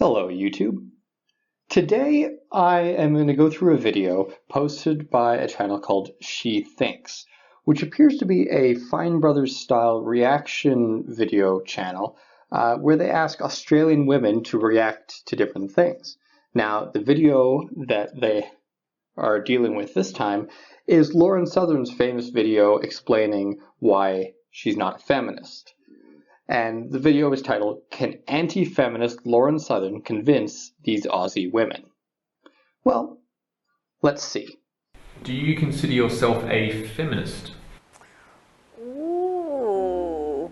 Hello YouTube. Today I am going to go through a video posted by a channel called She Thinks, which appears to be a Fine Brothers style reaction video channel where they ask Australian women to react to different things. Now the video that they are dealing with this time is Lauren Southern's famous video explaining why she's not a feminist. And the video is titled, "Can Anti-Feminist Lauren Southern Convince These Aussie Women?" Well, let's see. Do you consider yourself a feminist? Ooh.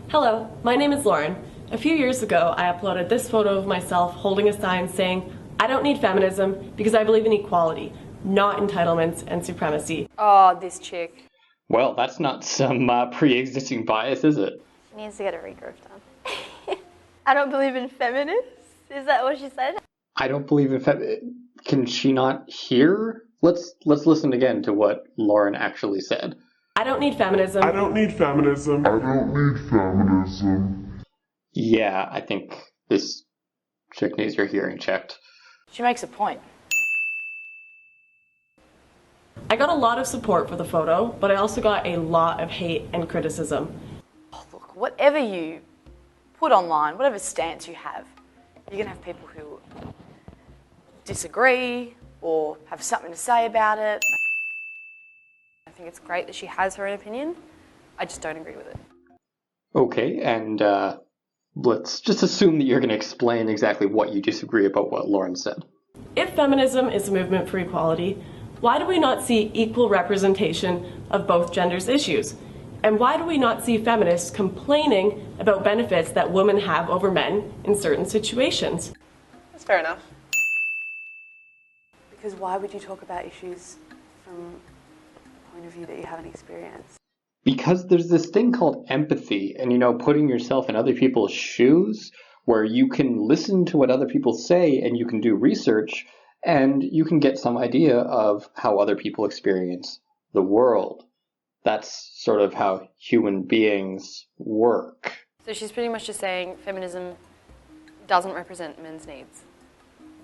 Hello, my name is Lauren. A few years ago, I uploaded this photo of myself holding a sign saying, "I don't need feminism because I believe in equality, not entitlements and supremacy." Oh, this chick. Well, that's not some pre-existing bias, is it? She needs to get a regrowth done. I don't believe in feminists? Is that what she said? I don't believe in Can she not hear? Let's listen again to what Lauren actually said. I don't need feminism. I don't need feminism. I don't need feminism. Yeah, I think this chick needs her hearing checked. She makes a point. I got a lot of support for the photo, but I also got a lot of hate and criticism. Oh, look, whatever you put online, whatever stance you have, you're going to have people who disagree or have something to say about it. I think it's great that she has her own opinion. I just don't agree with it. Okay, and let's just assume that you're going to explain exactly what you disagree about what Lauren said. If feminism is a movement for equality, why do we not see equal representation of both genders' issues? And why do we not see feminists complaining about benefits that women have over men in certain situations? That's fair enough. Because why would you talk about issues from a point of view that you haven't experienced? Because there's this thing called empathy and, putting yourself in other people's shoes where you can listen to what other people say and you can do research and you can get some idea of how other people experience the world. That's sort of how human beings work. So she's pretty much just saying feminism doesn't represent men's needs,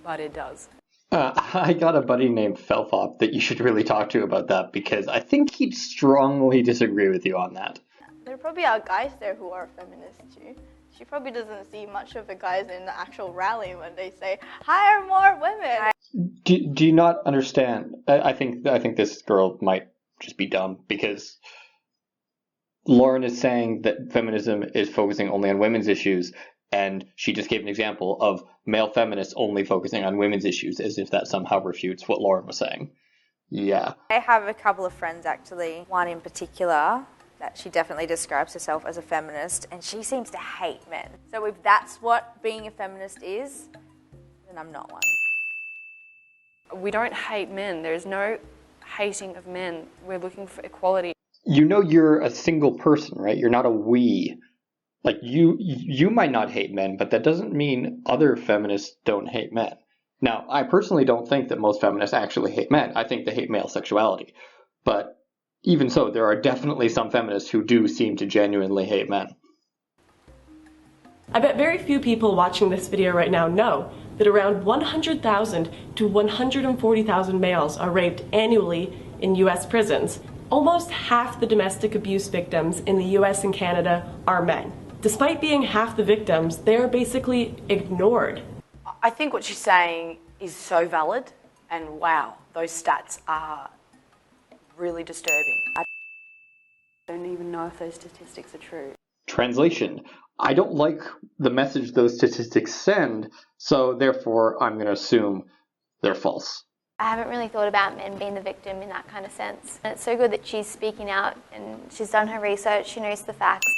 but it does. I got a buddy named Felfop that you should really talk to about that because I think he'd strongly disagree with you on that. There probably are guys there who are feminists too. She probably doesn't see much of the guys in the actual rally when they say, "Hire more women." Do you not understand? I think this girl might just be dumb because Lauren is saying that feminism is focusing only on women's issues, and she just gave an example of male feminists only focusing on women's issues as if that somehow refutes what Lauren was saying. Yeah. I have a couple of friends actually, one in particular that she definitely describes herself as a feminist, and she seems to hate men. So if that's what being a feminist is, then I'm not one. We don't hate men. There's no hating of men. We're looking for equality. You're a single person, right? You're not a we. Like, you might not hate men, but that doesn't mean other feminists don't hate men. Now, I personally don't think that most feminists actually hate men. I think they hate male sexuality. But even so, there are definitely some feminists who do seem to genuinely hate men. I bet very few people watching this video right now know that around 100,000 to 140,000 males are raped annually in US prisons. Almost half the domestic abuse victims in the US and Canada are men. Despite being half the victims, they are basically ignored. I think what she's saying is so valid, and wow, those stats are really disturbing. I don't even know if those statistics are true. Translation: I don't like the message those statistics send, so therefore I'm going to assume they're false. I haven't really thought about men being the victim in that kind of sense. And it's so good that she's speaking out and she's done her research, she knows the facts.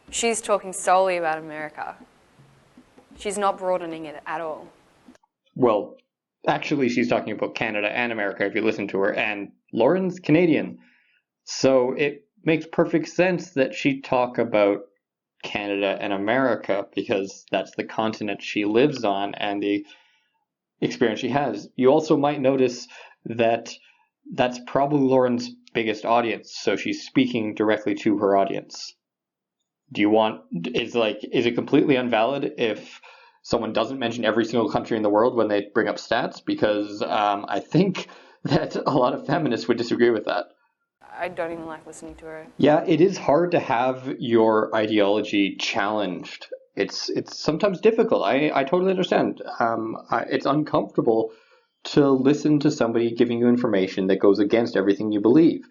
She's talking solely about America. She's not broadening it at all. Well, actually she's talking about Canada and America if you listen to her, and Lauren's Canadian. So it makes perfect sense that she'd talk about Canada and America because that's the continent she lives on and the experience she has. You also might notice that that's probably Lauren's biggest audience, so she's speaking directly to her audience. Is it completely invalid if someone doesn't mention every single country in the world when they bring up stats? Because I think that a lot of feminists would disagree with that. I don't even like listening to her. Yeah, it is hard to have your ideology challenged. It's sometimes difficult. I totally understand. It's uncomfortable to listen to somebody giving you information that goes against everything you believe.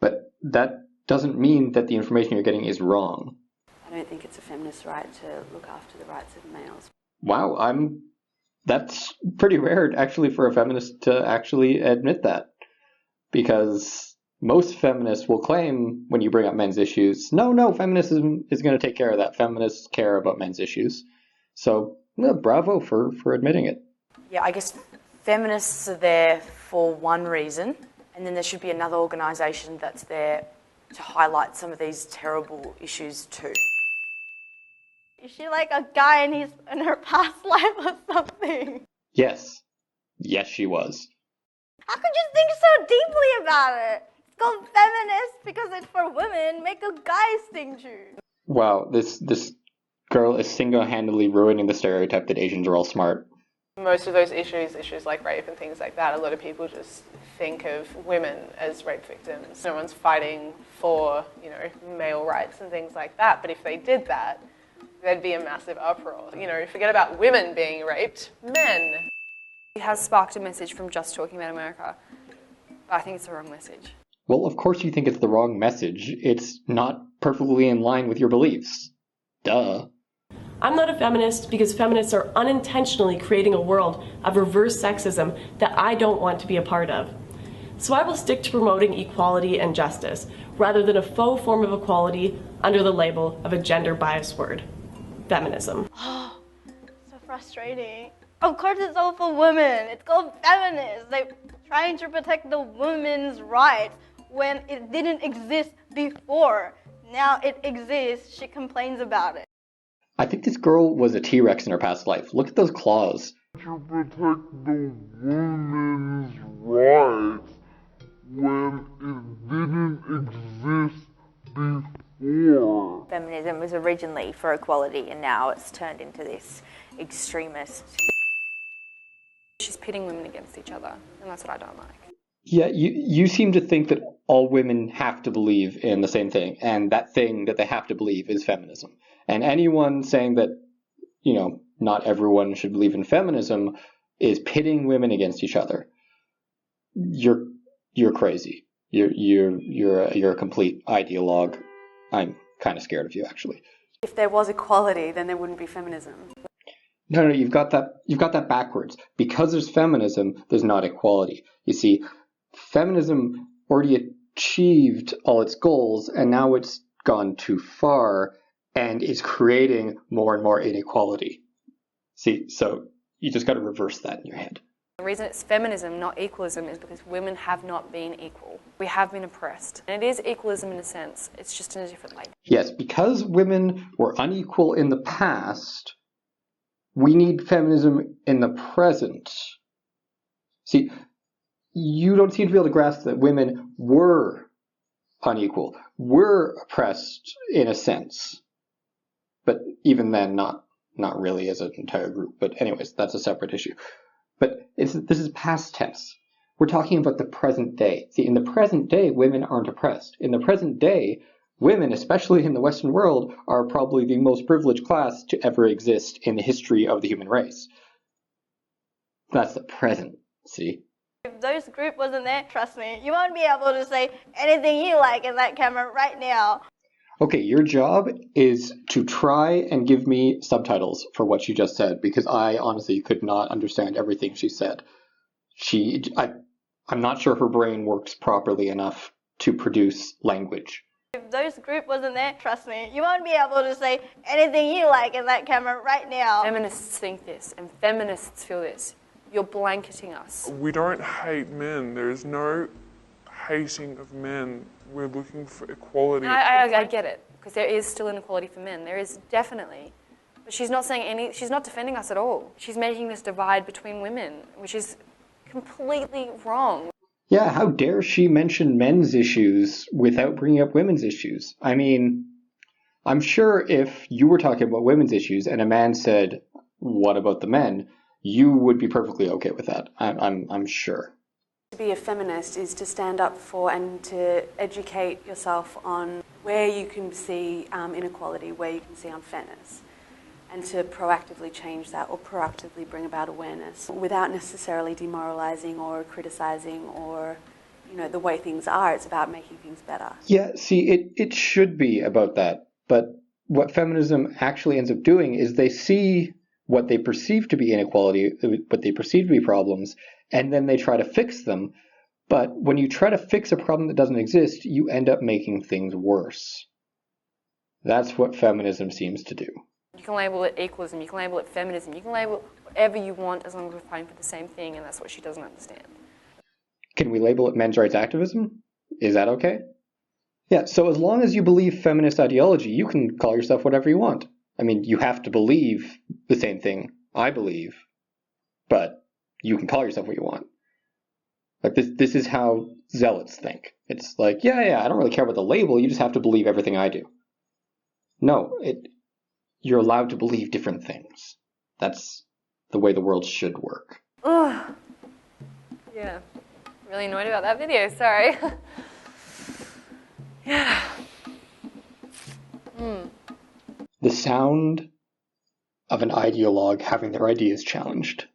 But that doesn't mean that the information you're getting is wrong. I don't think it's a feminist right to look after the rights of males. Wow, that's pretty rare actually for a feminist to actually admit that. Because most feminists will claim when you bring up men's issues, no, feminism is going to take care of that. Feminists care about men's issues. So, bravo for admitting it. Yeah, I guess feminists are there for one reason, and then there should be another organisation that's there to highlight some of these terrible issues too. Is she like a guy in her past life or something? Yes, she was. How could you think so deeply about it? It's called feminist because it's for women. Make a guy sting too. Wow, this girl is single-handedly ruining the stereotype that Asians are all smart. Most of those issues like rape and things like that, a lot of people just think of women as rape victims. No one's fighting for, male rights and things like that. But if they did that, there'd be a massive uproar. Forget about women being raped, men. It has sparked a message from just talking about America, but I think it's the wrong message. Well, of course you think it's the wrong message. It's not perfectly in line with your beliefs. Duh. I'm not a feminist because feminists are unintentionally creating a world of reverse sexism that I don't want to be a part of. So I will stick to promoting equality and justice, rather than a faux form of equality under the label of a gender-biased word. Feminism. So frustrating. Of course it's all for women. It's called feminist. They're trying to protect the women's rights when it didn't exist before. Now it exists. She complains about it. I think this girl was a T-Rex in her past life. Look at those claws. To protect the women's rights when it didn't exist before. Feminism was originally for equality and now it's turned into this extremist. She's pitting women against each other, and that's what I don't like. Yeah, you seem to think that all women have to believe in the same thing, and that thing that they have to believe is feminism. And anyone saying that, not everyone should believe in feminism is pitting women against each other. You're crazy. You're a complete ideologue. I'm kind of scared of you, actually. If there was equality, then there wouldn't be feminism. No, you've got that backwards. Because there's feminism, there's not equality. You see, feminism already achieved all its goals, and now it's gone too far and is creating more and more inequality. See, so you just got to reverse that in your head. The reason it's feminism, not equalism, is because women have not been equal. We have been oppressed. And it is equalism in a sense, it's just in a different way. Yes, because women were unequal in the past, we need feminism in the present. See, you don't seem to be able to grasp that women were unequal, were oppressed in a sense. But even then, not really as an entire group. But anyways, that's a separate issue. But this is past tense. We're talking about the present day. See, in the present day, women aren't oppressed. In the present day, women, especially in the Western world, are probably the most privileged class to ever exist in the history of the human race. That's the present, see? If those group wasn't there, trust me, you won't be able to say anything you like in that camera right now. Okay, your job is to try and give me subtitles for what she just said, because I honestly could not understand everything she said. I'm not sure her brain works properly enough to produce language. If those group wasn't there, trust me, you won't be able to say anything you like in that camera right now. Feminists think this, and feminists feel this. You're blanketing us. We don't hate men. There is no hating of men. We're looking for equality. I get it, because there is still inequality for men. There is definitely. But she's not saying she's not defending us at all. She's making this divide between women, which is completely wrong. Yeah, how dare she mention men's issues without bringing up women's issues? I mean, I'm sure if you were talking about women's issues and a man said, "What about the men?" you would be perfectly okay with that. I'm sure. To be a feminist is to stand up for and to educate yourself on where you can see inequality, where you can see unfairness, and to proactively change that or proactively bring about awareness without necessarily demoralizing or criticizing or, the way things are. It's about making things better. Yeah, see, it should be about that. But what feminism actually ends up doing is they see what they perceive to be inequality, what they perceive to be problems, and then they try to fix them. But when you try to fix a problem that doesn't exist, you end up making things worse. That's what feminism seems to do. You can label it equalism, you can label it feminism, you can label it whatever you want as long as we're fighting for the same thing, and that's what she doesn't understand. Can we label it men's rights activism? Is that okay? Yeah, so as long as you believe feminist ideology, you can call yourself whatever you want. I mean, you have to believe the same thing I believe, but you can call yourself what you want. Like this is how zealots think. It's like, yeah, I don't really care about the label, you just have to believe everything I do. No, you're allowed to believe different things. That's the way the world should work. Ugh. Yeah. Really annoyed about that video, sorry. Yeah. The sound of an ideologue having their ideas challenged.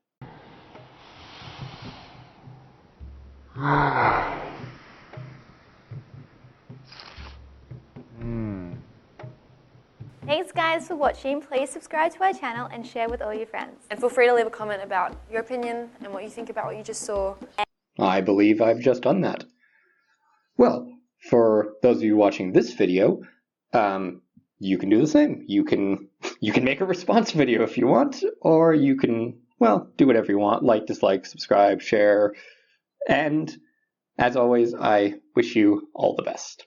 Thanks guys for watching. Please subscribe to our channel and share with all your friends. And feel free to leave a comment about your opinion and what you think about what you just saw. I believe I've just done that. Well, for those of you watching this video, you can do the same. You can make a response video if you want, or you can, well, do whatever you want. Like, dislike, subscribe, share. And as always, I wish you all the best.